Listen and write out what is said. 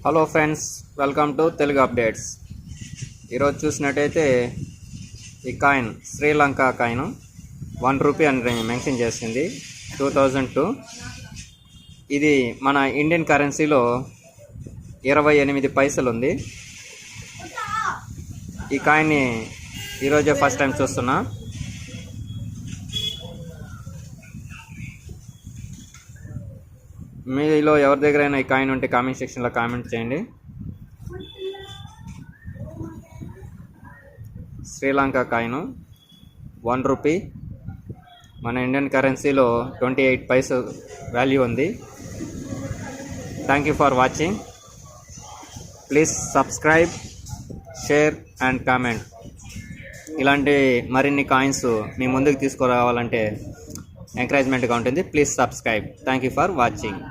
Hello friends, welcome to Telugu updates. ఈరోజు చూసినట్టయితే ఈ కాయిన్ శ్రీలంక కాయిన్ 1 రూపీ అని మెన్షన్ చేసింది 2002. ఇది మన ఇండియన్ కరెన్సీలో 28 పైసలు ఉంది. ఈ కాయిన్ని ఈరోజే ఫస్ట్ టైం చూస్తున్నా. మీలో ఎవరి దగ్గరైనా ఈ కాయిన్ ఉంటే కామెంట్ సెక్షన్లో కామెంట్ చేయండి. శ్రీలంక కాయిన్ 1 రూపీ, మన ఇండియన్ కరెన్సీలో 28 పైసలు వాల్యూ ఉంది. Thank you for watching. Please subscribe, share and comment. ఇలాంటి మరిన్ని కాయిన్స్ మీ ముందుకు తీసుకురావాలంటే ఎంకరేజ్మెంట్గా ఉంటుంది. Please subscribe. Thank you for watching.